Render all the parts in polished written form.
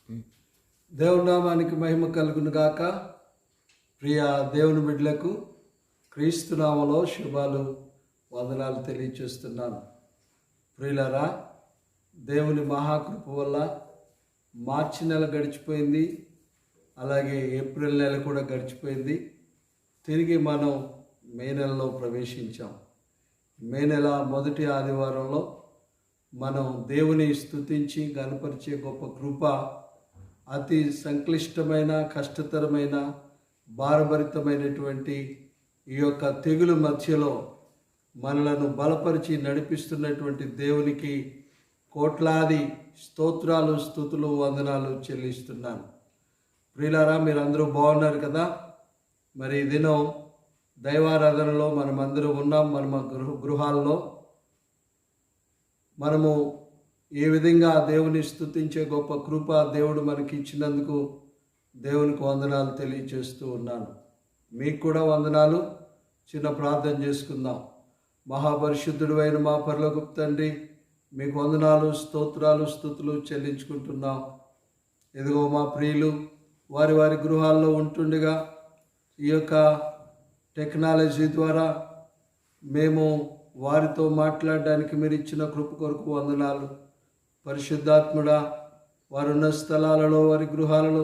దేవుని నామానికి మహిమ కలుగును గాక. ప్రియ దేవుని బిడ్డలకు క్రీస్తు నామములో శుభాలు వందనాలు తెలియచేస్తున్నాను. ప్రియులారా, దేవుని మహాకృప వల్ల మార్చి నెల గడిచిపోయింది, అలాగే ఏప్రిల్ నెల కూడా గడిచిపోయింది. తిరిగి మనం మే నెలలో ప్రవేశించాం. మే నెల మొదటి ఆదివారంలో మనం దేవుని స్తుతించి గణపరిచే గొప్ప కృప అతి సంక్లిష్టమైన, కష్టతరమైన, భారభరితమైనటువంటి ఈ యొక్క తెగులు మధ్యలో మనలను బలపరిచి నడిపిస్తున్నటువంటి దేవునికి కోట్లాది స్తోత్రాలు, స్తుతులు, వందనాలు చెల్లిస్తున్నాను. ప్రియులారా, మీరందరూ బాగున్నారు కదా? మరి ఈ దినం దైవారాధనలో మనమందరూ ఉన్నాం. మన గృహాల్లో మనము ఏ విధంగా దేవుని స్తుతించే గొప్ప కృప దేవుడు మనకి ఇచ్చినందుకు దేవునికి వందనాలు తెలియజేస్తూ ఉన్నాను. మీకు కూడా వందనాలు. చిన్న ప్రార్థన చేసుకుందాం. మహాపరిశుద్ధుడు అయిన మా పరలోకపు తండ్రి, మీకు వందనాలు, స్తోత్రాలు, స్తుతులు చెల్లించుకుంటున్నాం. ఇదిగో మా ప్రియులు వారి వారి గృహాల్లో ఉంటుండగా ఈ యొక్క టెక్నాలజీ ద్వారా మేము వారితో మాట్లాడడానికి మీరు ఇచ్చిన కృప కొరకు వందనాలు. పరిశుద్ధాత్ముడా, వారున్న స్థలాలలో, వారి గృహాలలో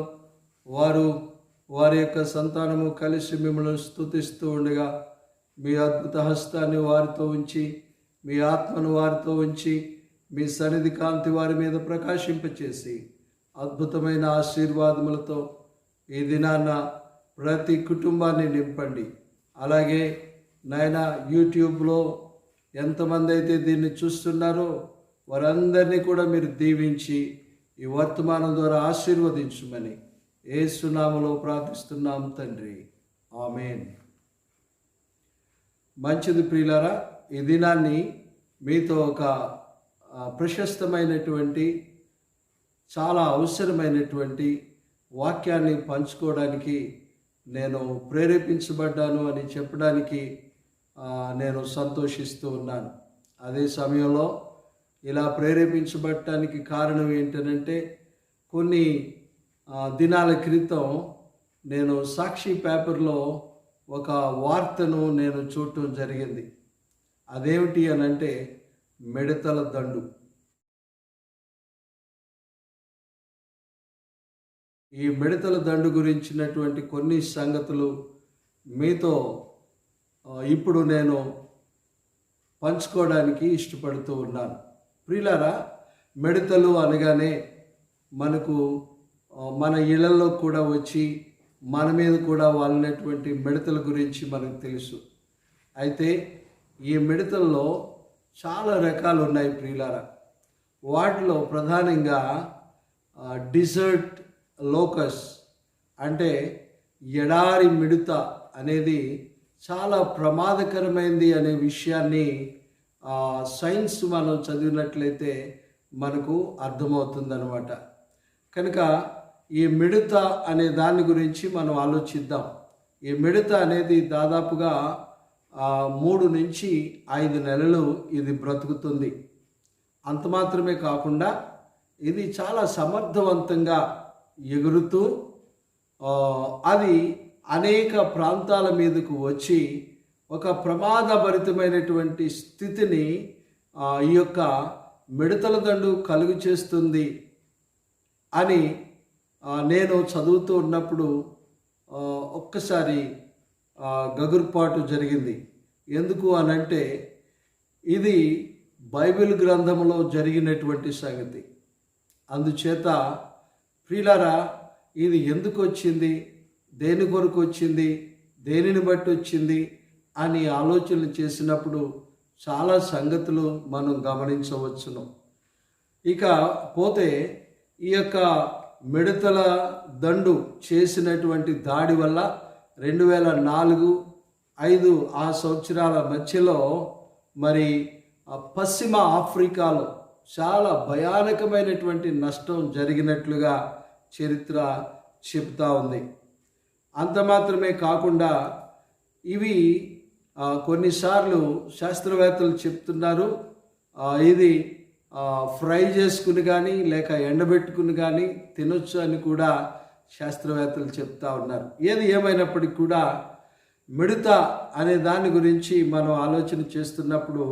వారి యొక్క సంతానము కలిసి మిమ్మల్ని స్తుతిస్తూ ఉండగా మీ అద్భుత హస్తాన్ని వారితో ఉంచి, మీ ఆత్మను వారితో ఉంచి, మీ సన్నిధి కాంతి వారి మీద ప్రకాశింపచేసి అద్భుతమైన ఆశీర్వాదములతో ఈ దినాన ప్రతి కుటుంబాన్ని నింపండి. అలాగే నాయన, యూట్యూబ్లో ఎంతమంది అయితే దీన్ని చూస్తున్నారో వారందరినీ కూడా మీరు దీవించి ఈ వర్తమానం ద్వారా ఆశీర్వదించమని యేసు నామములో ప్రార్థిస్తున్నాం తండ్రి, ఆమేన్. మంచిది ప్రియులారా, ఈ దినాన్ని మీతో ఒక ప్రశస్తమైనటువంటి, చాలా అవసరమైనటువంటి వాక్యాన్ని పంచుకోవడానికి నేను ప్రేరేపించబడ్డాను అని చెప్పడానికి నేను సంతోషిస్తూ ఉన్నాను. అదే సమయంలో ఇలా ప్రేరేపించబడటానికి కారణం ఏంటంటే, కొన్ని దినాల క్రితం నేను సాక్షి పేపర్లో ఒక వార్తను నేను చూడటం జరిగింది. అదేమిటి అనంటే మిడతల దండు. ఈ మిడతల దండు గురించినటువంటి కొన్ని సంగతులు మీతో ఇప్పుడు నేను పంచుకోవడానికి ఇష్టపడుతూ ఉన్నాను. ప్రియులారా, మిడతలు అనగానే మనకు మన ఇళ్లలో కూడా వచ్చి మన మీద కూడా వాలినటువంటి మిడతల గురించి మనకు తెలుసు. అయితే ఈ మిడతల్లో చాలా రకాలు ఉన్నాయి ప్రియులారా. వాటిలో ప్రధానంగా డిజర్ట్ లోకస్ అంటే ఎడారి మిడత అనేది చాలా ప్రమాదకరమైనది అనే విషయాన్ని సైన్స్ మనం చదివినట్లయితే మనకు అర్థమవుతుందన్నమాట. కనుక ఈ మిడత అనే దాని గురించి మనం ఆలోచిద్దాం. ఈ మిడత అనేది దాదాపుగా 3 నుంచి 5 నెలలు ఇది బ్రతుకుతుంది. అంత మాత్రమే కాకుండా ఇది చాలా సమర్థవంతంగా ఎగురుతూ అది అనేక ప్రాంతాల మీదకు వచ్చి ఒక ప్రమాదభరితమైనటువంటి స్థితిని ఈ యొక్క మిడతల దండు కలుగు చేస్తుంది అని నేను చదువుతూ ఉన్నప్పుడు ఒక్కసారి గగుర్పాటు జరిగింది. ఎందుకు అనంటే ఇది బైబిల్ గ్రంథంలో జరిగినటువంటి సంగతి. అందుచేత ప్రియులారా, ఇది ఎందుకు వచ్చింది, దేని కొరకు వచ్చింది, దేనిని బట్టి వచ్చింది అని ఆలోచనలు చేసినప్పుడు చాలా సంగతులు మనం గమనించవచ్చును. ఇక పోతే ఈ యొక్క మిడతల దండు చేసినటువంటి దాడి వల్ల 2004-5 ఆ సంవత్సరాల మధ్యలో మరి పశ్చిమ ఆఫ్రికాలో చాలా భయానకమైనటువంటి నష్టం జరిగినట్లుగా చరిత్ర చెప్తా ఉంది. అంత మాత్రమే కాకుండా ఇవి కొన్నిసార్లు శాస్త్రవేత్తలు చెప్తున్నారు, ఇది ఫ్రై చేసుకుని కానీ లేక ఎండబెట్టుకుని కానీ తినొచ్చు అని కూడా శాస్త్రవేత్తలు చెప్తా ఉన్నారు. ఏది ఏమైనప్పటికీ కూడా మిడత అనే దాని గురించి మనం ఆలోచన చేస్తున్నప్పుడు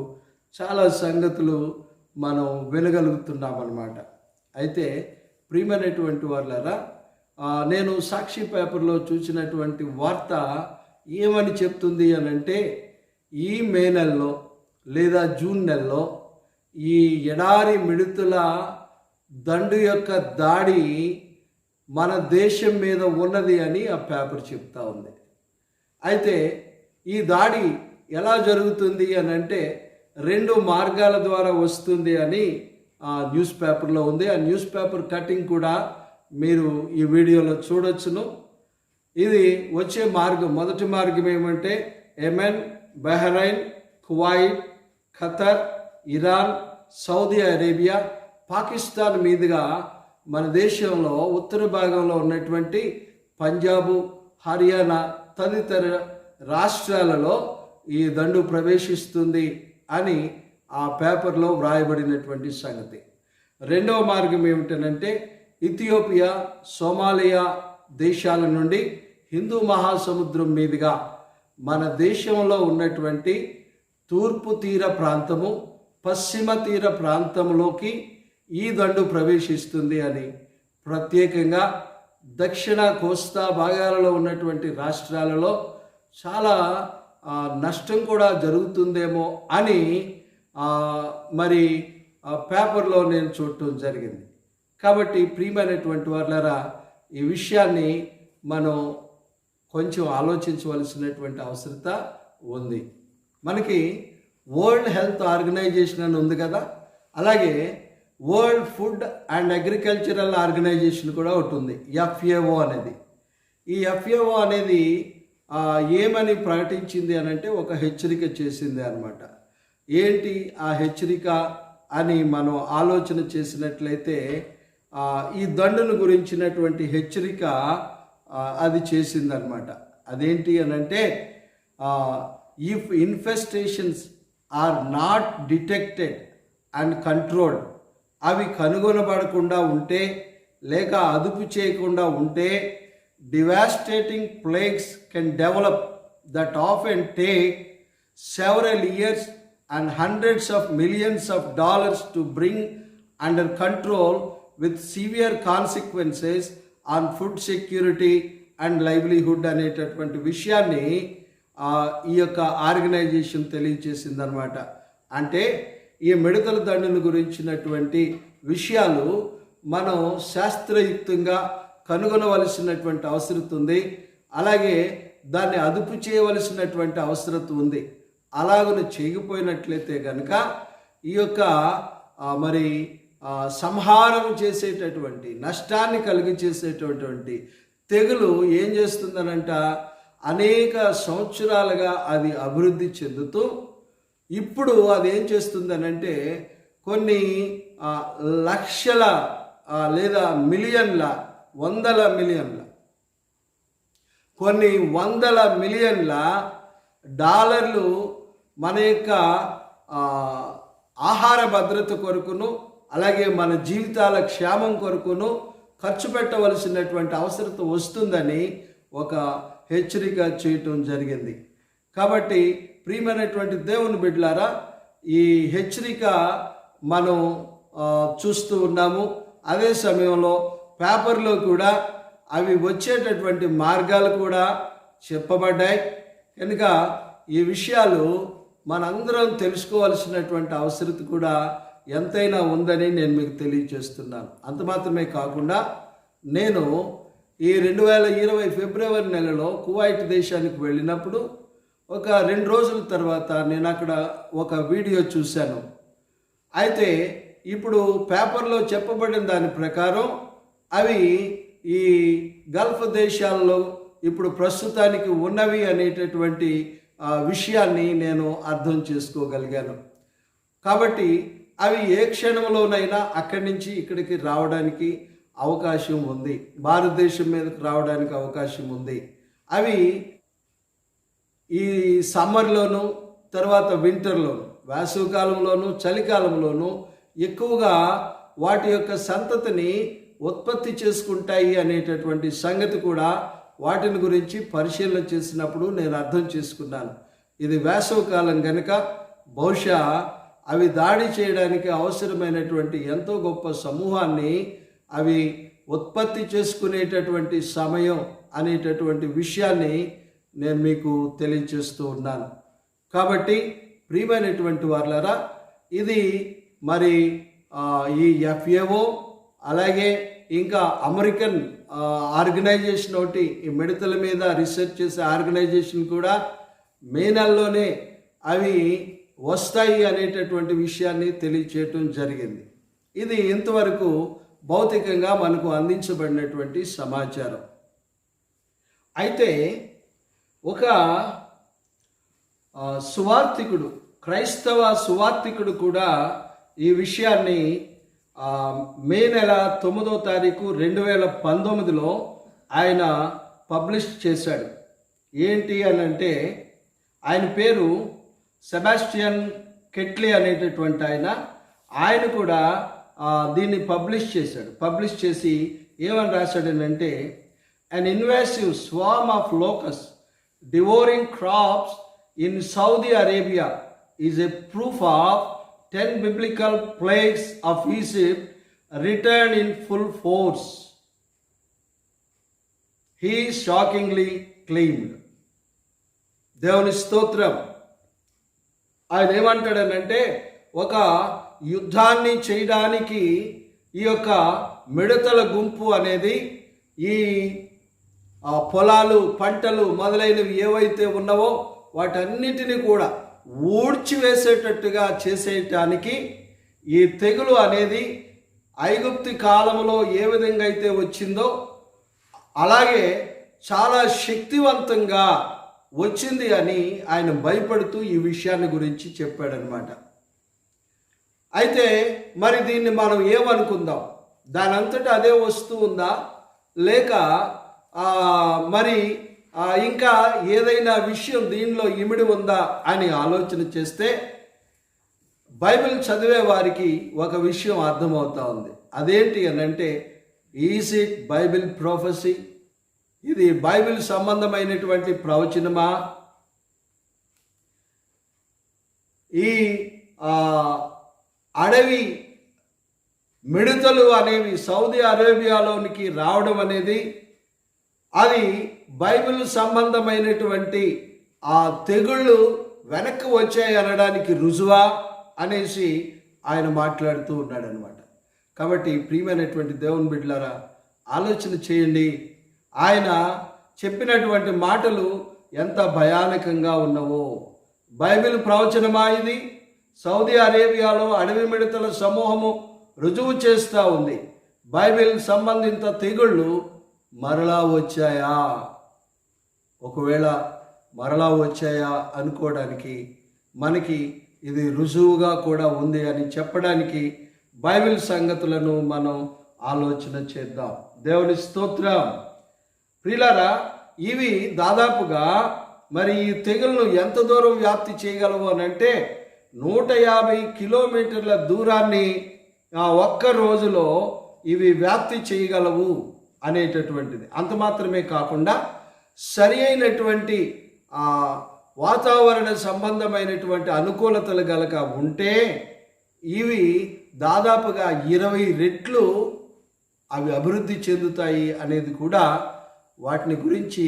చాలా సంగతులు మనం వినగలుగుతున్నాం అన్నమాట. అయితే ప్రియమైనటువంటి వాళ్ళారా, నేను సాక్షి పేపర్లో చూసినటువంటి వార్త ఏమని చెప్తుంది అని అంటే, ఈ మే నెలలో లేదా జూన్ నెలలో ఈ ఎడారి మిడతల దండు యొక్క దాడి మన దేశం మీద ఉన్నది అని ఆ పేపర్ చెప్తా ఉంది. అయితే ఈ దాడి ఎలా జరుగుతుంది అని అంటే 2 మార్గాల ద్వారా వస్తుంది అని ఆ న్యూస్ పేపర్లో ఉంది. ఆ న్యూస్ పేపర్ కటింగ్ కూడా మీరు ఈ వీడియోలో చూడొచ్చును. ఇది వచ్చే మార్గం, మొదటి మార్గం ఏమంటే Yemen, Bahrain, Kuwait, Qatar, Iran, Saudi Arabia, Pakistan మీదుగా మన దేశంలో ఉత్తర భాగంలో ఉన్నటువంటి పంజాబు, హర్యానా తదితర రాష్ట్రాలలో ఈ దండు ప్రవేశిస్తుంది అని ఆ పేపర్లో వ్రాయబడినటువంటి సంగతి. రెండవ మార్గం ఏమిటనంటే ఇథియోపియా, సోమాలియా దేశాల నుండి హిందూ మహాసముద్రం మీదుగా మన దేశంలో ఉన్నటువంటి తూర్పు తీర ప్రాంతము, పశ్చిమ తీర ప్రాంతంలోకి ఈ దండు ప్రవేశిస్తుంది అని, ప్రత్యేకంగా దక్షిణ కోస్తా భాగాలలో ఉన్నటువంటి రాష్ట్రాలలో చాలా నష్టం కూడా జరుగుతుందేమో అని మరి పేపర్లో నేను చూడటం జరిగింది. కాబట్టి ప్రియమైనటువంటి వాళ్ళారా, ఈ విషయాన్ని మనం కొంచెం ఆలోచించవలసినటువంటి అవసరత ఉంది. మనకి వరల్డ్ హెల్త్ ఆర్గనైజేషన్ అని ఉంది కదా, అలాగే world food and agricultural organisation కూడా ఒకటి ఉంది, FAO అనేది. ఈ FAO అనేది ఏమని ప్రకటించింది అని అంటే ఒక హెచ్చరిక చేసింది అన్నమాట. ఏంటి ఆ హెచ్చరిక అని మనం ఆలోచన చేసినట్లయితే ఈ దండును గురించినటువంటి హెచ్చరిక అది చేసిందనమాట. అదేంటి అని అంటే, if infestations are not detected and controlled, అవి కనుగొనబడకుండా ఉంటే లేక అదుపు చేయకుండా ఉంటే devastating plagues can develop that often take several years and hundreds of millions of dollars to bring under control, with severe consequences on food security and livelihood అనేటటువంటి విషయాన్ని ఈ యొక్క ఆర్గనైజేషన్ తెలియజేసిందనమాట. అంటే ఈ మిడతల దండును గురించినటువంటి విషయాలు మనం శాస్త్రయుక్తంగా కనుగొనవలసినటువంటి అవసరం ఉంది. అలాగే దాన్ని అదుపు చేయవలసినటువంటి అవసరం ఉంది. అలాగను చేయకపోయినట్లయితే కనుక ఈ యొక్క మరి సంహారం చేసేటటువంటి, నష్టాన్ని కలిగి చేసేటటువంటి తెగులు ఏం చేస్తుందనంట, అనేక సంవత్సరాలుగా అది అభివృద్ధి చెందుతూ ఇప్పుడు అది ఏం చేస్తుందనంటే కొన్ని లక్షల లేదా మిలియన్ల, వందల మిలియన్ల, కొన్ని వందల మిలియన్ల డాలర్లు మన యొక్క ఆహార భద్రత కొరకును అలాగే మన జీవితాల క్షేమం కొరకును ఖర్చు పెట్టవలసినటువంటి అవసరం వస్తుందని ఒక హెచ్చరిక చేయటం జరిగింది. కాబట్టి ప్రియమైనటువంటి దేవుని బిడ్డలారా, ఈ హెచ్చరిక మనం చూస్తూ ఉన్నాము. అదే సమయంలో పేపర్లో కూడా అవి వచ్చేటటువంటి మార్గాలు కూడా చెప్పబడ్డాయి. కనుక ఈ విషయాలు మనందరం తెలుసుకోవాల్సినటువంటి అవసరం కూడా ఎంతైనా ఉందని నేను మీకు తెలియజేస్తున్నాను. అంత మాత్రమే కాకుండా నేను ఈ 2020 ఫిబ్రవరి నెలలో కువైట్ దేశానికి వెళ్ళినప్పుడు ఒక 2 రోజుల తర్వాత నేను అక్కడ ఒక వీడియో చూశాను. అయితే ఇప్పుడు పేపర్లో చెప్పబడిన దాని ప్రకారం అవి ఈ గల్ఫ్ దేశాల్లో ఇప్పుడు ప్రస్తుతానికి ఉన్నవి అనేటటువంటి విషయాన్ని నేను అర్థం చేసుకోగలిగాను. కాబట్టి అవి ఏ క్షణంలోనైనా అక్కడి నుంచి ఇక్కడికి రావడానికి అవకాశం ఉంది, భారతదేశం మీదకి రావడానికి అవకాశం ఉంది. అవి ఈ సమ్మర్లోను, తర్వాత వింటర్లోను, వేసవికాలంలోను, చలికాలంలోను ఎక్కువగా వాటి యొక్క సంతతిని ఉత్పత్తి చేసుకుంటాయి అనేటటువంటి సంగతి కూడా వాటిని గురించి పరిశీలన చేసినప్పుడు నేను అర్థం చేసుకున్నాను. ఇది వేసవకాలం కనుక బహుశా అవి దాడి చేయడానికి అవసరమైనటువంటి ఎంతో గొప్ప సమూహాన్ని అవి ఉత్పత్తి చేసుకునేటటువంటి సమయం అనేటటువంటి విషయాన్ని నేను మీకు తెలియజేస్తూ ఉన్నాను. కాబట్టి ప్రియమైనటువంటి వారులారా, ఇది మరి ఈ FAO అలాగే ఇంకా అమెరికన్ ఆర్గనైజేషన్ ఒకటి ఈ మిడతల మీద రీసెర్చ్ చేసే ఆర్గనైజేషన్ కూడా మే నెలలోనే అవి వస్తాయి అనేటటువంటి విషయాన్ని తెలియచేయటం జరిగింది. ఇది ఇంతవరకు భౌతికంగా మనకు అందించబడినటువంటి సమాచారం. అయితే ఒక సువార్థికుడు, క్రైస్తవ సువార్థికుడు కూడా ఈ విషయాన్ని మే నెల 9వ తారీఖు 2019లో ఆయన పబ్లిష్ చేశాడు. ఏంటి అని అంటే, ఆయన పేరు సెబాస్టియన్ కెట్లీ అనేటటువంటి ఆయన కూడా దీన్ని పబ్లిష్ చేశాడు. పబ్లిష్ చేసి ఏమని రాశాడనంటే, an invasive swarm of locusts devouring crops in Saudi Arabia is a proof of 10 biblical plagues of Egypt returned in full force. He shockingly claimed. దేవుని స్తోత్రం. ఆయన ఏమంటాడనంటే, ఒక యుద్ధాన్ని చేయడానికి ఈ యొక్క మిడతల గుంపు అనేది ఈ పొలాలు, పంటలు మొదలైనవి ఏవైతే ఉన్నావో వాటన్నిటిని కూడా ఊడ్చివేసేటట్టుగా చేసేయటానికి ఈ తెగులు అనేది ఐగుప్తు కాలంలో ఏ విధంగా అయితే వచ్చిందో అలాగే చాలా శక్తివంతంగా వచ్చింది అని ఆయన భయపడుతూ ఈ విషయాన్ని గురించి చెప్పాడనమాట. అయితే మరి దీన్ని మనం ఏమనుకుందాం? దానంతటా అదే వస్తూ ఉందా, లేక మరి ఇంకా ఏదైనా విషయం దీనిలో ఇమిడి ఉందా అని ఆలోచన చేస్తే బైబిల్ చదివే వారికి ఒక విషయం అర్థమవుతా ఉంది. అదేంటి అని అంటే, ఈజ్ ఇట్ బైబిల్ ప్రొఫెసీ? ఇది బైబిల్ సంబంధమైనటువంటి ప్రవచనమా? ఈ అడవి మిడతలు అనేవి సౌదీ అరేబియాలోనికి రావడం అనేది అది బైబిల్ సంబంధమైనటువంటి ఆ తెగుళ్ళు వెనక్కి వచ్చాయి అనడానికి రుజువా అనేసి ఆయన మాట్లాడుతూ ఉన్నాడు అనమాట. కాబట్టి ప్రియమైనటువంటి దేవుని బిడ్డలారా, ఆలోచన చేయండి. ఆయన చెప్పినటువంటి మాటలు ఎంత భయానకంగా ఉన్నవో. బైబిల్ ప్రవచనమా ఇది? సౌదీ అరేబియాలో అడవి మిడతల సమూహము రుజువు చేస్తూ ఉంది. బైబిల్ సంబంధిత తెగుళ్ళు మరలా వచ్చాయా? ఒకవేళ మరలా వచ్చాయా అనుకోవడానికి మనకి ఇది రుజువుగా కూడా ఉంది అని చెప్పడానికి బైబిల్ సంగతులను మనం ఆలోచన చేద్దాం. దేవుని స్తోత్రం. ప్రియులారా, ఇవి దాదాపుగా మరి ఈ తెగులను ఎంత దూరం వ్యాప్తి చేయగలవు అని అంటే 150 కిలోమీటర్ల దూరాన్ని ఒక్క రోజులో ఇవి వ్యాప్తి చేయగలవు అనేటటువంటిది. అంత మాత్రమే కాకుండా సరి అయినటువంటి వాతావరణ సంబంధమైనటువంటి అనుకూలతలు గలక ఉంటే ఇవి దాదాపుగా 20 రెట్లు అవి అభివృద్ధి చెందుతాయి అనేది కూడా వాటిని గురించి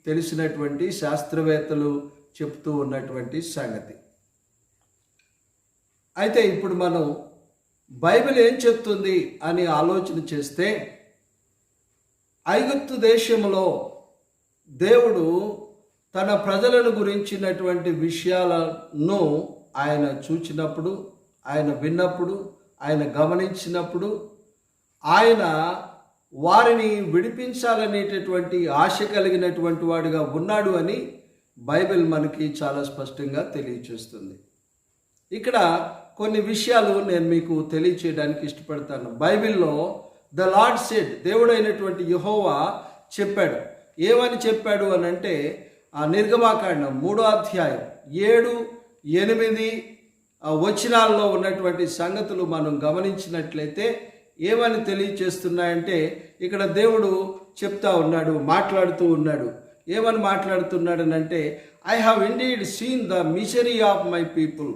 తెలిసినటువంటి శాస్త్రవేత్తలు చెప్తూ ఉన్నటువంటి సంగతి. అయితే ఇప్పుడు మనం బైబిల్ ఏం చెప్తుంది అని ఆలోచన చేస్తే, ఐగుప్తు దేశంలో దేవుడు తన ప్రజలను గురించినటువంటి విషయాలను ఆయన చూచినప్పుడు, ఆయన విన్నప్పుడు, ఆయన గమనించినప్పుడు ఆయన వారిని విడిపించాలనేటటువంటి ఆశ కలిగినటువంటి వాడిగా ఉన్నాడు అని బైబిల్ మనకి చాలా స్పష్టంగా తెలియచేస్తుంది. ఇక్కడ కొన్ని విషయాలు నేను మీకు తెలియచేయడానికి ఇష్టపడతాను. బైబిల్లో ద లార్డ్ సెడ్, దేవుడైనటువంటి యెహోవా చెప్పాడు. ఏమని చెప్పాడు అని అంటే, నిర్గమాకాండం 3వ అధ్యాయం 7, 8 వచనాల్లో ఉన్నటువంటి సంగతులు మనం గమనించినట్లయితే ఏమని తెలియచేస్తున్నాయంటే, ఇక్కడ దేవుడు చెప్తా ఉన్నాడు, మాట్లాడుతూ ఉన్నాడు. ఏమని మాట్లాడుతున్నాడు అంటే, I have indeed seen the misery of my people.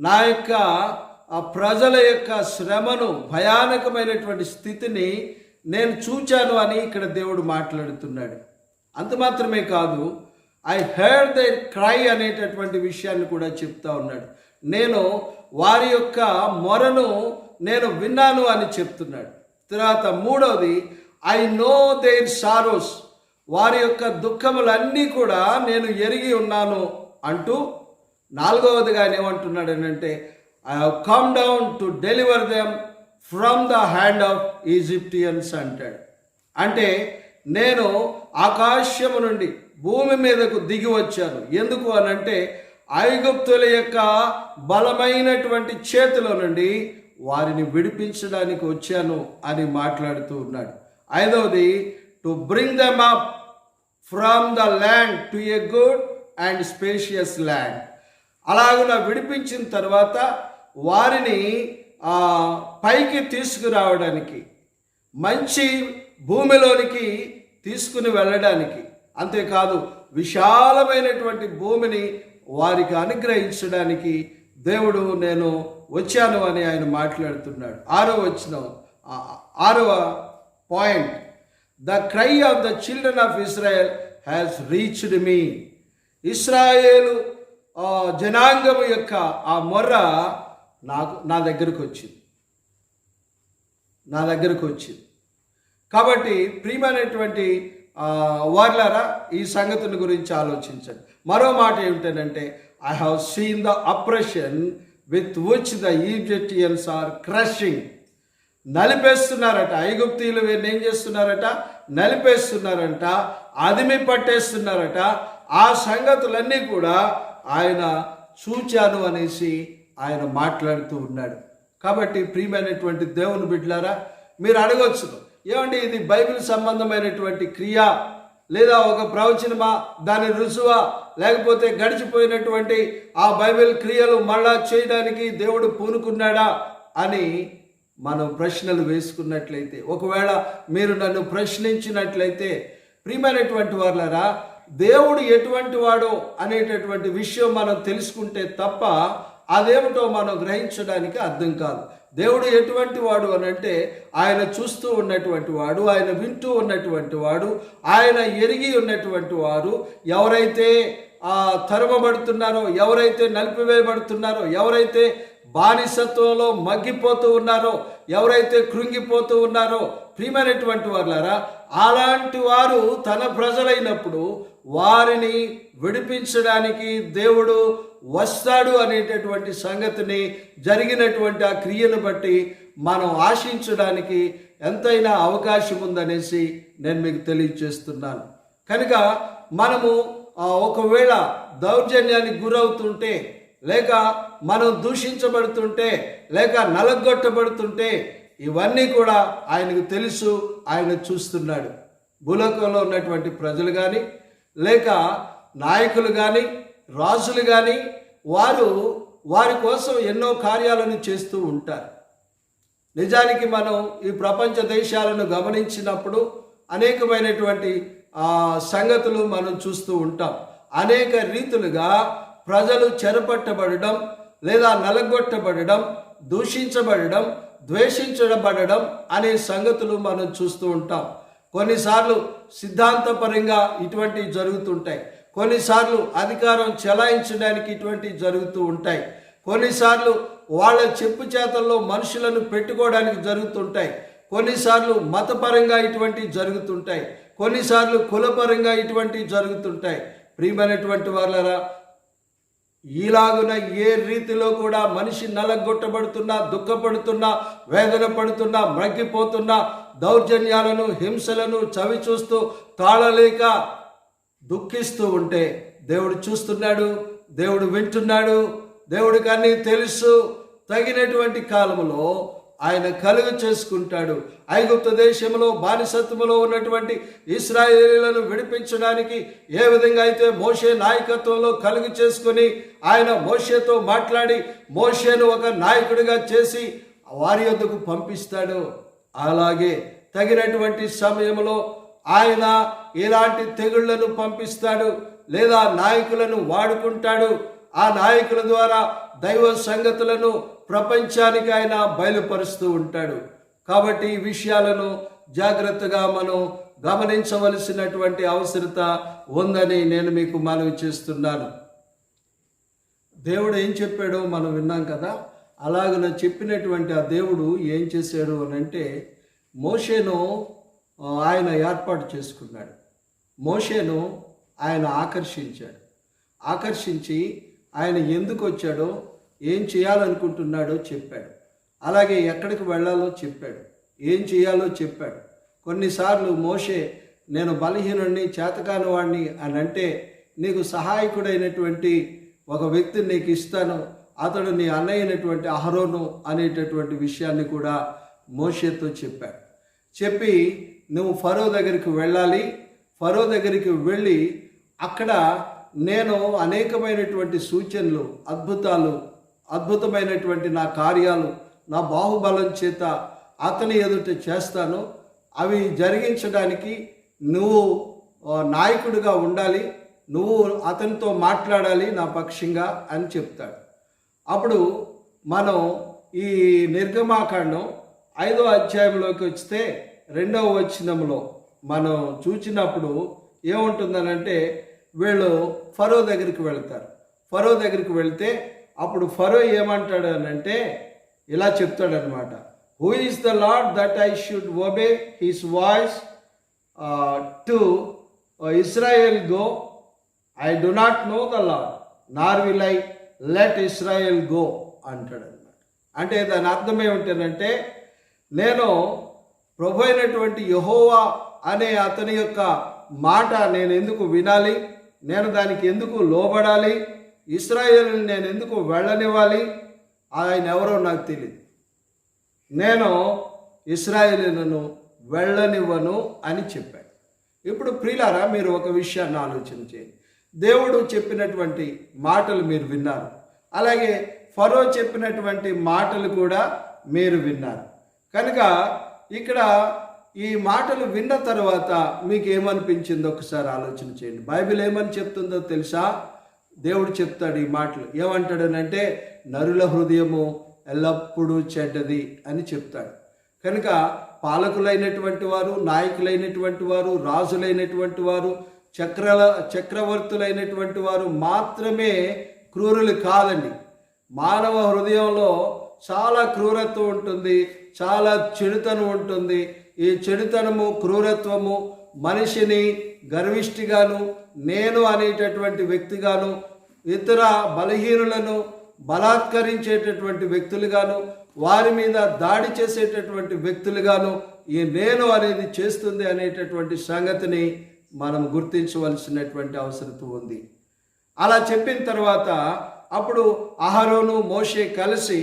నా యొక్క ప్రజల యొక్క శ్రమను, భయానకమైనటువంటి స్థితిని నేను చూచాను అని ఇక్కడ దేవుడు మాట్లాడుతున్నాడు. అంత మాత్రమే కాదు, ఐ హెర్డ్ ద క్రై అనేటటువంటి విషయాన్ని కూడా చెప్తా ఉన్నాడు. నేను వారి యొక్క మొరను నేను విన్నాను అని చెప్తున్నాడు. తర్వాత మూడవది, ఐ నో దేర్ సారోస్, వారి యొక్క దుఃఖములన్నీ కూడా నేను ఎరిగి ఉన్నాను అంటూ, నాలుగవదిగా ఆయన ఏమంటున్నాడు అంటే, I have come down to deliver them from the hand of Egyptians అంటాడు. అంటే నేను ఆకాశము నుండి భూమి మీదకు దిగి వచ్చాను. ఎందుకు అనంటే, ఐగుప్తుల యొక్క బలమైనటువంటి చేతిలో నుండి వారిని విడిపించడానికి వచ్చాను అని మాట్లాడుతూ ఉన్నాడు. ఐదవది, to bring them up from the land to a good and spacious land. అలాగున విడిపించిన తర్వాత వారిని పైకి తీసుకురావడానికి, మంచి భూమిలోనికి తీసుకుని వెళ్ళడానికి, అంతేకాదు విశాలమైనటువంటి భూమిని వారికి అనుగ్రహించడానికి దేవుడు నేను వచ్చాను అని ఆయన మాట్లాడుతున్నాడు. ఆరవ point, the cry of the children of Israel has reached me. ఇశ్రాయేలు జనాంగము యొక్క ఆ మొర్ర నా దగ్గరకు వచ్చింది. కాబట్టి ప్రియమైనటువంటి వార్లారా, ఈ సంగతిని గురించి ఆలోచించండి. మరో మాట ఏమిటంటే, I have seen the oppression with which the Egyptians are crushing. నలిపేస్తున్నారట ఐగుప్తీయులు. వీరిని ఏం చేస్తున్నారట? నలిపేస్తున్నారంట, అదిమి పట్టేస్తున్నారట. ఆ సంగతులన్నీ కూడా ఆయన చూచాను అనేసి ఆయన మాట్లాడుతూ ఉన్నాడు. కాబట్టి ప్రియమైనటువంటి దేవుని బిడ్డలారా, మీరు అడగొచ్చు, ఏమండి ఇది బైబిల్ సంబంధమైనటువంటి క్రియ, లేదా ఒక ప్రవచనమా, దాని రుజువా, లేకపోతే గడిచిపోయినటువంటి ఆ బైబిల్ క్రియలు మళ్ళా చేయడానికి దేవుడు పూనుకున్నాడా అని మనం ప్రశ్నలు వేసుకున్నట్లయితే, ఒకవేళ మీరు నన్ను ప్రశ్నించినట్లయితే, ప్రియమైనటువంటి వారులారా, దేవుడు ఎటువంటి వాడో అనేటటువంటి విషయం మనం తెలుసుకుంటే తప్ప అదేమిటో మనం గ్రహించడానికి అర్థం కాదు. దేవుడు ఎటువంటి వాడు అని అంటే, ఆయన చూస్తూ ఉన్నటువంటి వాడు, ఆయన వింటూ ఉన్నటువంటి వాడు, ఆయన ఎరిగి ఉన్నటువంటి వారు. ఎవరైతే తరమబడుతున్నారో, ఎవరైతే నలిపివేయబడుతున్నారో, ఎవరైతే బానిసత్వంలో మగ్గిపోతూ ఉన్నారో, ఎవరైతే కృంగిపోతూ ఉన్నారో, ప్రియమైనటువంటి వారులారా, అలాంటి వారు తన ప్రజలైనప్పుడు వారిని విడిపించడానికి దేవుడు వస్తాడు అనేటటువంటి సంగతిని, జరిగినటువంటి ఆ క్రియను బట్టి మనం ఆశించడానికి ఎంతైనా అవకాశం ఉందనేసి నేను మీకు తెలియజేస్తున్నాను. కనుక మనము ఒకవేళ దౌర్జన్యానికి గురవుతుంటే, లేక మనం దూషించబడుతుంటే, లేక నలగొట్టబడుతుంటే, ఇవన్నీ కూడా ఆయనకు తెలుసు, ఆయన చూస్తున్నాడు. భూలోకంలో ఉన్నటువంటి ప్రజలు కానీ, లేక నాయకులు కానీ, రాజులు కానీ, వారి కోసం ఎన్నో కార్యాలను చేస్తూ ఉంటారు. నిజానికి మనం ఈ ప్రపంచ దేశాలను గమనించినప్పుడు అనేకమైనటువంటి సంగతులు మనం చూస్తూ ఉంటాం. అనేక రీతులుగా ప్రజలు చెరపట్టబడడం, లేదా నలగొట్టబడడం, దూషించబడడం, ద్వేషించబడడం అనే సంగతులు మనం చూస్తూ ఉంటాం. కొన్నిసార్లు సిద్ధాంతపరంగా ఇటువంటివి జరుగుతుంటాయి. కొన్నిసార్లు అధికారం చెలాయించడానికి ఇటువంటివి జరుగుతూ ఉంటాయి. కొన్నిసార్లు వాళ్ళ చెప్పు చేతల్లో మనుషులను పెట్టుకోవడానికి జరుగుతుంటాయి. కొన్నిసార్లు మతపరంగా ఇటువంటివి జరుగుతుంటాయి. కొన్నిసార్లు కులపరంగా ఇటువంటివి జరుగుతుంటాయి. ప్రియమైనటువంటి వాళ్ళరా, ఈలాగున ఏ రీతిలో కూడా మనిషి నలగొట్టబడుతున్నా, దుఃఖపడుతున్నా, వేదన పడుతున్నా, మ్రగ్గిపోతున్నా, దౌర్జన్యాలను, హింసలను చవి చూస్తూ తాళలేక దుఃఖిస్తూ ఉంటే దేవుడు చూస్తున్నాడు, దేవుడు వింటున్నాడు, దేవుడికి అన్నీ తెలుసు. తగినటువంటి కాలంలో ఆయన కలుగు చేసుకుంటాడు. ఐగుప్తు దేశంలో బానిసత్వములో ఉన్నటువంటి ఇశ్రాయేలీయులను విడిపించడానికి ఏ విధంగా అయితే మోషే నాయకత్వంలో కలుగు చేసుకుని ఆయన మోషేతో మాట్లాడి మోషేను ఒక నాయకుడిగా చేసి వారి యొద్దకు పంపిస్తాడు, అలాగే తగినటువంటి సమయంలో ఆయన ఇలాంటి తెగుళ్లను పంపిస్తాడు లేదా నాయకులను వాడుకుంటాడు. ఆ నాయకుల ద్వారా దైవ సంగతులను ప్రపంచానికి ఆయన బయలుపరుస్తూ ఉంటాడు. కాబట్టి ఈ విషయాలను జాగ్రత్తగా మనం గమనించవలసినటువంటి అవసరత ఉందని నేను మీకు మనవి చేస్తున్నాను. దేవుడు ఏం చెప్పాడో మనం విన్నాం కదా. అలాగన చెప్పినటువంటి ఆ దేవుడు ఏం చేశాడు అని అంటే మోషేను ఆయన ఏర్పాటు చేసుకున్నాడు. మోషేను ఆయన ఆకర్షించి ఆయన ఎందుకు వచ్చాడో ఏం చేయాలనుకుంటున్నాడో చెప్పాడు. అలాగే ఎక్కడికి వెళ్ళాలో చెప్పాడు, ఏం చేయాలో చెప్పాడు. కొన్నిసార్లు మోషే నేను బలహీనుడిని చేతకాని వాడిని అని అంటే నీకు సహాయకుడైనటువంటి ఒక వ్యక్తిని నీకు ఇస్తాను, అతడు నీ అన్నయ్య అయినటువంటి అహరోను అనేటటువంటి విషయాన్ని కూడా మోషేతో చెప్పాడు. చెప్పి నువ్వు ఫరో దగ్గరికి వెళ్ళాలి, ఫరో దగ్గరికి వెళ్ళి అక్కడ నేను అనేకమైనటువంటి సూచనలు అద్భుతమైనటువంటి నా కార్యాలు నా బాహుబలం చేత అతని ఎదుట చేస్తాను, అవి జరిగించడానికి నువ్వు నాయకుడిగా ఉండాలి, నువ్వు అతనితో మాట్లాడాలి నా పక్షంగా అని చెప్తాడు. అప్పుడు మనం ఈ నిర్గమాకాండం 5వ అధ్యాయంలోకి వస్తే 2వ వచనంలో మనం చూసినప్పుడు ఏముంటుందనంటే వీళ్ళు ఫరో దగ్గరికి వెళ్తారు. ఫరో దగ్గరికి వెళ్తే అప్పుడు ఫరో ఏమంటాడు అనంటే ఇలా చెప్తాడనమాట, who is the Lord that I should obey his voice to Israel go, I do not know the Lord nor will I let Israel go అంటాడు అనమాట. అంటే దాని అర్థం ఏమిటంటే నేను ప్రభు అయినటువంటి యెహోవా అనే అతని యొక్క మాట నేను ఎందుకు వినాలి, నేను దానికి ఎందుకు లోబడాలి, ఇశ్రాయేలుని నేను ఎందుకు వెళ్ళనివ్వాలి, ఆయన ఎవరో నాకు తెలియదు, నేను ఇశ్రాయేలులను వెళ్ళనివ్వను అని చెప్పాడు. ఇప్పుడు ప్రియులారా మీరు ఒక విషయాన్ని ఆలోచన చేయండి. దేవుడు చెప్పినటువంటి మాటలు మీరు విన్నారు, అలాగే ఫరో చెప్పినటువంటి మాటలు కూడా మీరు విన్నారు. కనుక ఇక్కడ ఈ మాటలు విన్న తర్వాత మీకు ఏమనిపించిందో ఒకసారి ఆలోచన చేయండి. బైబిల్ ఏమని చెప్తుందో తెలుసా? దేవుడు చెప్తాడు ఈ మాటలు. ఏమంటాడనంటే నరుల హృదయము ఎల్లప్పుడూ చెడ్డది అని చెప్తాడు. కనుక పాలకులైనటువంటి వారు, నాయకులైనటువంటి వారు, రాజులైనటువంటి వారు, చక్రవర్తులైనటువంటి వారు మాత్రమే క్రూరులు కాదండి. మానవ హృదయంలో చాలా క్రూరత్వం ఉంటుంది, చాలా చెడుతనం ఉంటుంది. ఈ చెడుతనము, క్రూరత్వము మనిషిని గర్విష్టిగాను, నేను అనేటటువంటి వ్యక్తిగాను, ఇతర బలహీనులను బలాత్కరించేటటువంటి వ్యక్తులుగాను, వారి మీద దాడి చేసేటటువంటి వ్యక్తులుగాను ఈ నేను అనేది చేస్తుంది అనేటటువంటి సంగతిని మనం గుర్తించవలసినటువంటి అవసరం ఉంది. అలా చెప్పిన తర్వాత అప్పుడు అహరోను మోషే కలిసి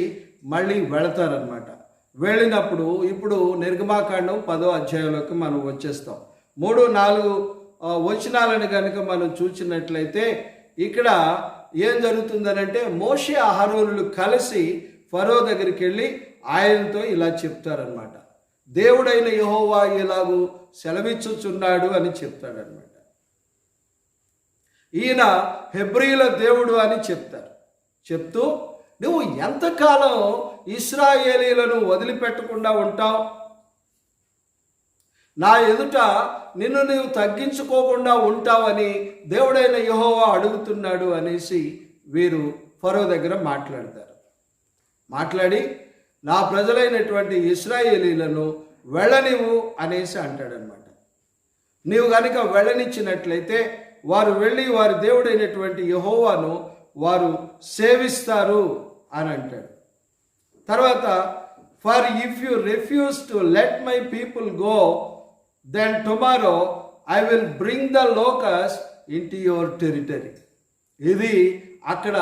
మళ్ళీ వెళతారనమాట. వెళ్ళినప్పుడు ఇప్పుడు నిర్గమాకాండం 10వ అధ్యాయంలోకి మనం వచ్చేస్తాం. 3-4 వచనాలను కనుక మనం చూసినట్లయితే ఇక్కడ ఏం జరుగుతుందనంటే మోషే అహరోనులు కలిసి ఫరో దగ్గరికి వెళ్ళి ఆయనతో ఇలా చెప్తారనమాట, దేవుడైన యెహోవా ఇలాగూ సెలవిచ్చుచున్నాడు అని చెప్తాడనమాట. ఈయన హెబ్రీయుల దేవుడు అని చెప్తారు. చెప్తూ నువ్వు ఎంతకాలం ఇశ్రాయేలీలను వదిలిపెట్టకుండా ఉంటావు, నా ఎదుట నిన్ను నీవు తగ్గించుకోకుండా ఉంటావని దేవుడైన యెహోవా అడుగుతున్నాడు అనేసి వీరు ఫరో దగ్గర మాట్లాడతారు. మాట్లాడి నా ప్రజలైనటువంటి ఇశ్రాయేలీలను వెళ్ళనివ్వు అనేసి అంటాడనమాట. నీవు కనుక వెళ్ళనిచ్చినట్లయితే వారు వెళ్ళి వారి దేవుడైనటువంటి యెహోవాను వారు సేవిస్తారు అని అంటాడు. తర్వాత for if you refuse to let my people go then tomorrow I will bring the locusts into your territory. ఇది అక్కడ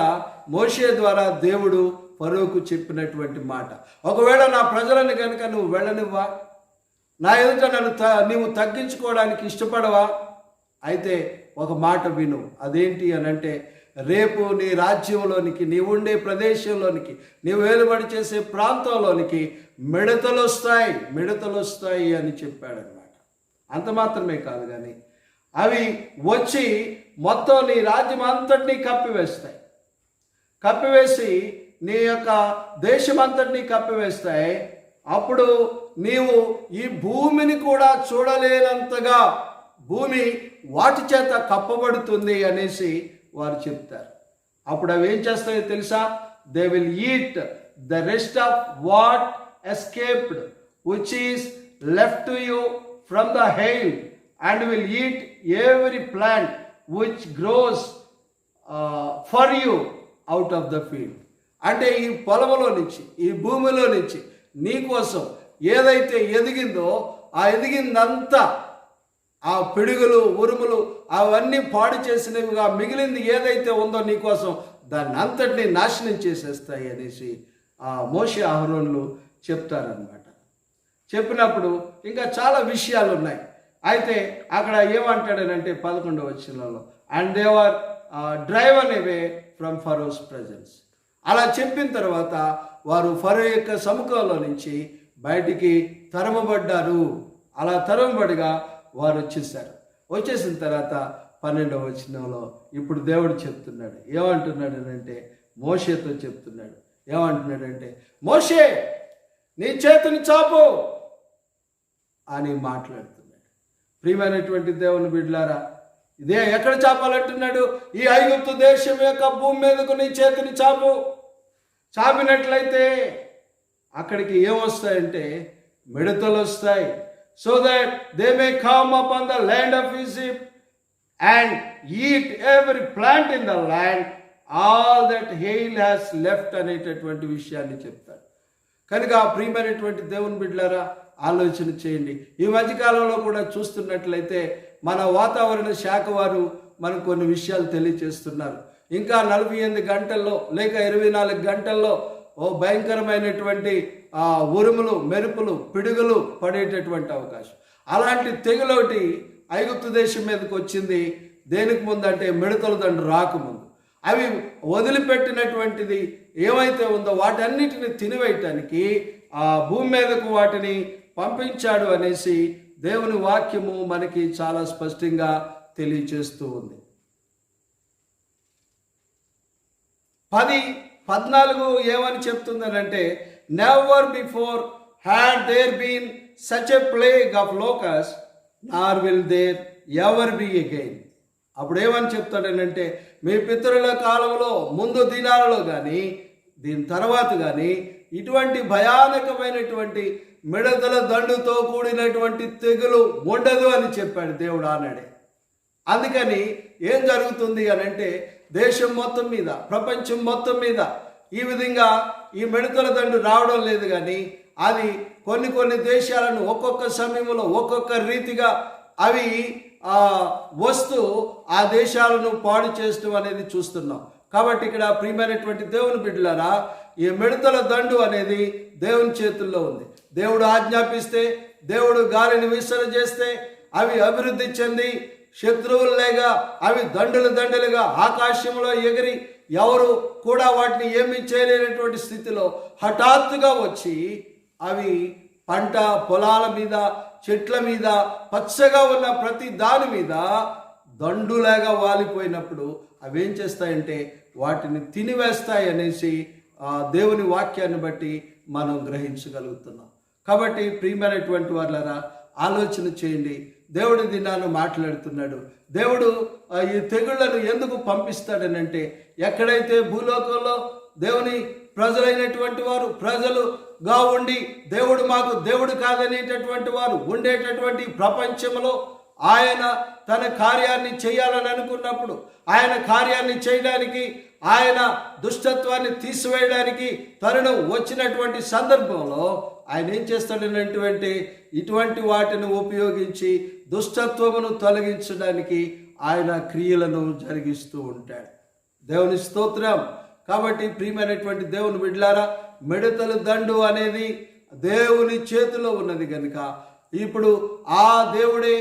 మోషే ద్వారా దేవుడు ఫరోకు చెప్పినటువంటి మాట. ఒకవేళ నా ప్రజలను కనుక నువ్వు వెళ్ళనివ్వా, నా ఎదుట నీవు తగ్గించుకోవడానికి ఇష్టపడవా, అయితే ఒక మాట విను. అదేంటి అని అంటే, రేపు నీ రాజ్యంలోనికి, నీవు ఉండే ప్రదేశంలోనికి, నీవు వేలుబడి చేసే ప్రాంతంలోనికి మిడతలు వస్తాయి అని చెప్పాడనమాట. అంత మాత్రమే కాదు కానీ అవి వచ్చి మొత్తం నీ రాజ్యం అంతటినీ కప్పివేసి నీ యొక్క దేశం అంతటినీ కప్పివేస్తాయి. అప్పుడు నీవు ఈ భూమిని కూడా చూడలేనంతగా భూమి వాటి చేత కప్పబడుతుంది అనేసి వారు చెప్తారు. అప్పుడు అవి ఏం చేస్తాయో తెలుసా? They will eat the rest of what escaped which is left to you from the hail and will eat every plant which grows for you out of the field. అంటే ఈ పొలంలో నుంచి, ఈ భూమిలో నుంచి నీ కోసం ఏదైతే ఎదిగిందో ఆ ఎదిగిందంతా, ఆ పిడుగులు, ఉరుములు అవన్నీ పాడు చేసినవిగా మిగిలింది ఏదైతే ఉందో నీకోసం దాన్ని అంతటినీ నాశనం చేసేస్తాయి అనేసి ఆ మోషే అహరోనులు చెప్తారనమాట. చెప్పినప్పుడు ఇంకా చాలా విషయాలు ఉన్నాయి. అయితే అక్కడ ఏమంటాడనంటే 11వ వచనంలో, and they were driven away from pharaoh's presence. అలా చెప్పిన తర్వాత వారు ఫరో యొక్క సముఖంలో నుంచి బయటికి తరమబడ్డారు. అలా తరమబడిగా వారు వచ్చేసిన తర్వాత 12వ వచనంలో ఇప్పుడు దేవుడు చెప్తున్నాడు. ఏమంటున్నాడు అంటే, మోషేతో చెప్తున్నాడు. ఏమంటున్నాడంటే, మోషే నీ చేతిని చాపు అని మాట్లాడుతున్నాడు. ప్రియమైనటువంటి దేవుని బిడ్డలారా, ఇదే ఎక్కడ చాపాలంటున్నాడు? ఈ ఐగుప్తు దేశం యొక్క భూమి మీదకు నీ చేతిని చాపినట్లయితే అక్కడికి ఏమొస్తాయంటే మిడతలు వస్తాయి. So that they may come upon the land of Egypt and eat every plant in the land, all that hail has left అనేటటువంటి విషయాన్ని చెప్తారు. కనుక ప్రియమైనటువంటి దేవుని బిడ్డలారా, ఆలోచన చేయండి. ఈ మధ్యకాలంలో కూడా చూస్తున్నట్లయితే మన వాతావరణ శాఖ వారు మనకు కొన్ని విషయాలు తెలియచేస్తున్నారు. ఇంకా 48 గంటల్లో లేక 24 గంటల్లో భయంకరమైనటువంటి ఉరుములు, మెరుపులు, పిడుగులు పడేటటువంటి అవకాశం. అలాంటి తెగులోటి ఐగుప్తు దేశం మీదకి వచ్చింది. దేనికి ముందు అంటే మిడతల దండు రాకముందు. అవి వదిలిపెట్టినటువంటిది ఏమైతే ఉందో వాటన్నిటిని తినివేయటానికి ఆ భూమి మీదకు వాటిని పంపించాడు అనేసి దేవుని వాక్యము మనకి చాలా స్పష్టంగా తెలియచేస్తూ ఉంది. 10:14 ఏమని చెప్తుందనంటే, never before had there been such a plague of locust nor will there ever be again. అప్పుడు ఏమని చెప్తాడనంటే, మీ పితరుల కాలంలో ముందు దినాలలో కానీ దీని తర్వాత కానీ ఇటువంటి భయానకమైనటువంటి మిడతల దండుతో కూడినటువంటి తెగులు ఉండదు అని చెప్పాడు దేవుడు ఆనాడే. అందుకని ఏం జరుగుతుంది అని అంటే, దేశం మొత్తం మీద, ప్రపంచం మొత్తం మీద ఈ విధంగా ఈ మిడతల దండు రావడం లేదు. కానీ అది కొన్ని దేశాలను ఒక్కొక్క సమయంలో ఒక్కొక్క రీతిగా అవి వస్తూ ఆ దేశాలను పాడు చేయడం అనేది చూస్తున్నాం. కాబట్టి ఇక్కడ ప్రియమైనటువంటి దేవుని బిడ్డలారా, ఈ మిడతల దండు అనేది దేవుని చేతుల్లో ఉంది. దేవుడు ఆజ్ఞాపిస్తే, దేవుడు గాలిని విసర్జిస్తే అవి అభివృద్ధి చెంది శత్రువులుగా అవి దండులుగా ఆకాశంలో ఎగిరి ఎవరు కూడా వాటిని ఏమీ చేయలేనటువంటి స్థితిలో హఠాత్తుగా వచ్చి అవి పంట పొలాల మీద, చెట్ల మీద, పచ్చగా ఉన్న ప్రతి దాని మీద దండులాగా వాలిపోయినప్పుడు అవి ఏం చేస్తాయంటే వాటిని తినివేస్తాయి అనేసి దేవుని వాక్యాన్ని బట్టి మనం గ్రహించగలుగుతున్నాం. కాబట్టి ప్రియమైనటువంటి వాళ్ళరా, ఆలోచన చేయండి. దేవుడి దినాన్ని మాట్లాడుతున్నాడు. దేవుడు ఈ తెగుళ్లను ఎందుకు పంపిస్తాడనంటే, ఎక్కడైతే భూలోకంలో దేవుని ప్రజలైనటువంటి వారు ప్రజలుగా ఉండి దేవుడు మాకు దేవుడు కాదనేటటువంటి వారు ఉండేటటువంటి ప్రపంచంలో ఆయన తన కార్యాన్ని చేయాలని అనుకున్నప్పుడు, ఆయన కార్యాన్ని చేయడానికి, ఆయన దుష్టత్వాన్ని తీసివేయడానికి తరుణం వచ్చినటువంటి సందర్భంలో ఆయన ఏం చేస్తాడనంటే ఇటువంటి వాటిని ఉపయోగించి దుష్టత్వమును తొలగించడానికి ఆయన క్రియలను జరిగిస్తూ ఉంటాడు. దేవుని స్తోత్రం. కాబట్టి ప్రియమైనటువంటి దేవుని బిడ్డలారా, మిడతల దండు అనేది దేవుని చేతిలో ఉన్నది కనుక ఇప్పుడు ఆ దేవుడే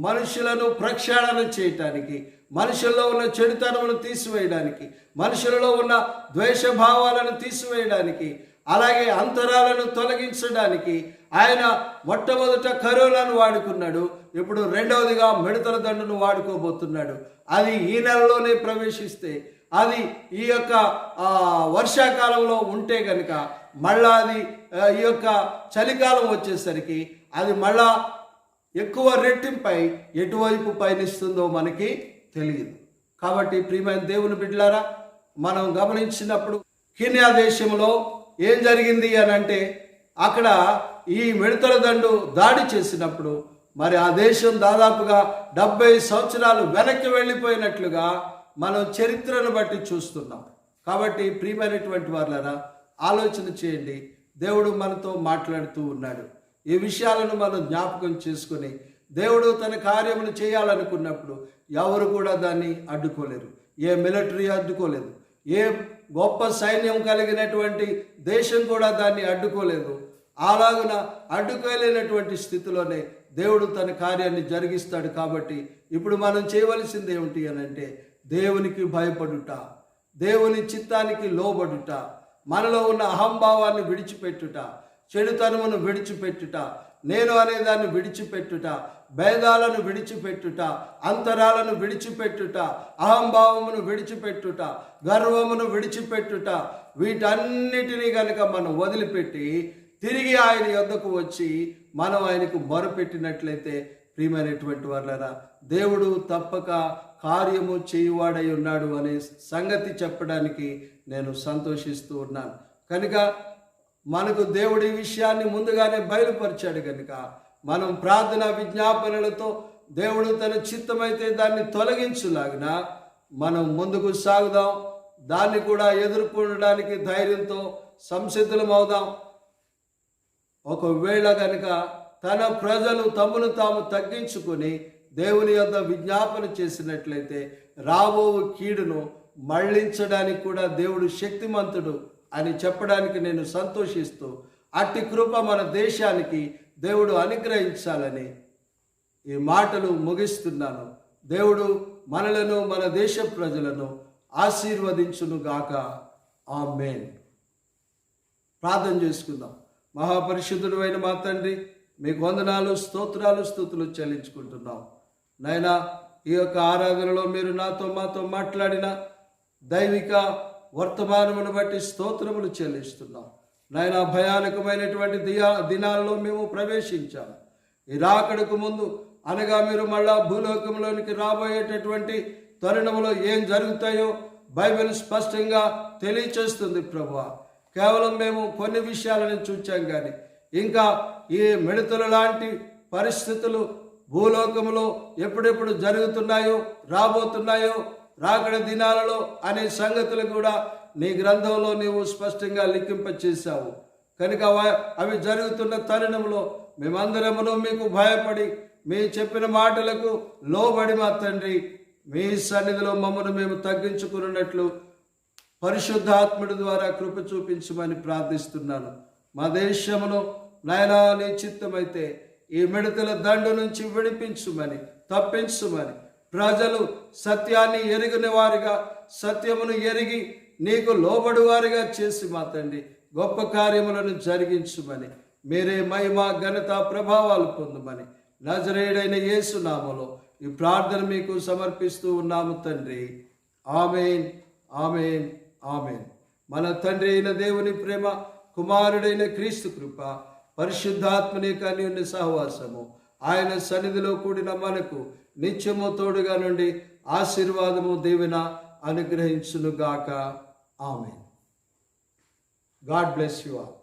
మనుషులను ప్రక్షాళన చేయటానికి, మనుషుల్లో ఉన్న చెడుతనమును తీసివేయడానికి, మనుషులలో ఉన్న ద్వేషభావాలను తీసివేయడానికి, అలాగే అంతరాలను తొలగించడానికి ఆయన మొట్టమొదట కరోనాను వాడుకున్నాడు. ఇప్పుడు రెండవదిగా మిడతల దండును వాడుకోబోతున్నాడు. అది ఈ నెలలోనే ప్రవేశిస్తే, అది ఈ యొక్క వర్షాకాలంలో ఉంటే కనుక మళ్ళా అది ఈ యొక్క చలికాలం వచ్చేసరికి అది మళ్ళా ఎక్కువ రెట్టింపై ఎటువైపు పయనిస్తుందో మనకి తెలియదు. కాబట్టి ప్రియమైన దేవుని బిడ్డలారా, మనం గమనించినప్పుడు కీనియా దేశంలో ఏం జరిగింది అని అంటే, అక్కడ ఈ మిడతల దండు దాడి చేసినప్పుడు మరి ఆ దేశం దాదాపుగా 70 సంవత్సరాలు వెనక్కి వెళ్ళిపోయినట్లుగా మనం చరిత్రను బట్టి చూస్తున్నాం. కాబట్టి ప్రియమైనటువంటి వాళ్ళరా, ఆలోచన చేయండి. దేవుడు మనతో మాట్లాడుతూ ఉన్నాడు. ఈ విషయాలను మనం జ్ఞాపకం చేసుకొని దేవుడు తన కార్యములు చేయాలనుకున్నప్పుడు ఎవరు కూడా దాన్ని అడ్డుకోలేరు. ఏ మిలిటరీ అడ్డుకోలేదు, ఏ గొప్ప సైన్యం కలిగినటువంటి దేశం కూడా దాన్ని అడ్డుకోలేదు. అలాగున అడ్డుకోలేనటువంటి స్థితిలోనే దేవుడు తన కార్యాన్ని జరిగిస్తాడు. కాబట్టి ఇప్పుడు మనం చేయవలసింది ఏమిటి అని అంటే, దేవునికి భయపడుట, దేవుని చిత్తానికి లోబడుట, మనలో ఉన్న అహంభావాన్ని విడిచిపెట్టుట, చెడుతనమును విడిచిపెట్టుట, నేను అనేదాన్ని విడిచిపెట్టుట, భేదాలను విడిచిపెట్టుట, అంతరాలను విడిచిపెట్టుట, అహంభావమును విడిచిపెట్టుట, గర్వమును విడిచిపెట్టుట, వీటన్నిటినీ కనుక మనం వదిలిపెట్టి తిరిగి ఆయన యొద్దకు వచ్చి మనం ఆయనకు మొరపెట్టినట్లయితే ప్రియమైనటువంటి వాళ్ళరా, దేవుడు తప్పక కార్యము చేయువాడై ఉన్నాడు అనే సంగతి చెప్పడానికి నేను సంతోషిస్తూ ఉన్నాను. కనుక మనకు దేవుడి విషయాన్ని ముందుగానే బయలుపరిచాడు కనుక మనం ప్రార్థన విజ్ఞాపనలతో దేవుడు తన చిత్తమైతే దాన్ని తొలగించులాగిన మనం ముందుకు సాగుదాం. దాన్ని కూడా ఎదుర్కొనడానికి ధైర్యంతో సంసిద్ధులం అవుదాం. ఒకవేళ కనుక తన ప్రజలు తమను తాము తగ్గించుకొని దేవుని యొద్ద విజ్ఞాపన చేసినట్లయితే రాబో కీడును మళ్లించడానికి కూడా దేవుడు శక్తిమంతుడు అని చెప్పడానికి నేను సంతోషిస్తూ, అట్టి కృప మన దేశానికి దేవుడు అనుగ్రహించాలని ఈ మాటలు ముగిస్తున్నాను. దేవుడు మనలను, మన దేశ ప్రజలను ఆశీర్వదించును గాక. ఆమేన్. ప్రార్థన చేసుకుందాం. మహాపరిశుద్ధుడు అయిన మా తండ్రి, మీకు వందనాలు, స్తోత్రాలు, స్తుతులు చెల్లించుకుంటున్నాం. నాయనా, ఈ యొక్క ఆరాధనలో మీరు మాతో మాట్లాడిన దైవిక వర్తమానమును బట్టి స్తోత్రములు చెల్లిస్తున్నాం. నాయనా, భయానకమైనటువంటి దినాలలో మేము ప్రవేశించాము. ఈ రాకడకు ముందు అనగా మీరు మళ్ళా భూలోకంలోనికి రాబోయేటటువంటి తరుణములో ఏం జరుగుతాయో బైబిల్ స్పష్టంగా తెలియచేస్తుంది ప్రభువా. కేవలం మేము కొన్ని విషయాలను చూచాం, కానీ ఇంకా ఈ మిడతల లాంటి పరిస్థితులు భూలోకంలో ఎప్పుడెప్పుడు జరుగుతున్నాయో, రాబోతున్నాయో, రాకడ దినాలలో అనే సంగతులు కూడా నీ గ్రంథంలో నీవు స్పష్టంగా లిఖింపచేశావు. కనుక అవి జరుగుతున్న తరుణంలో మేమందరమును మీకు భయపడి మీ చెప్పిన మాటలకు లోబడి మా తండ్రి మీ సన్నిధిలో మమ్మను మేము తగ్గించుకున్నట్లు పరిశుద్ధాత్ముడి ద్వారా కృప చూపించమని ప్రార్థిస్తున్నాను. మా దేశమును నాయనా నీ చిత్తమైతే ఈ మిడతల దండు నుంచి విడిపించుమని, తప్పించుమని, ప్రజలు సత్యాన్ని ఎరిగిన వారిగా, సత్యమును ఎరిగి నీకు లోబడి వారిగా చేసి మా తండ్రి గొప్ప కార్యములను జరిగించుమని, మీరే మహిమ, ఘనత, ప్రభావాలు పొందుమని నజరేయుడైన యేసు నామములో ఈ ప్రార్థన మీకు సమర్పిస్తూ ఉన్నాము తండ్రి. ఆమేన్, ఆమేన్, ఆమేన్. మన తండ్రి అయిన దేవుని ప్రేమ, కుమారుడైన క్రీస్తు కృప, పరిశుద్ధాత్మని అన్యోన్య సహవాసము ఆయన సన్నిధిలో కూడిన మనకు నిత్యము తోడుగా నుండి ఆశీర్వాదము, దీవెన అనుగ్రహించునుగాక. ఆమేన్. God bless you all.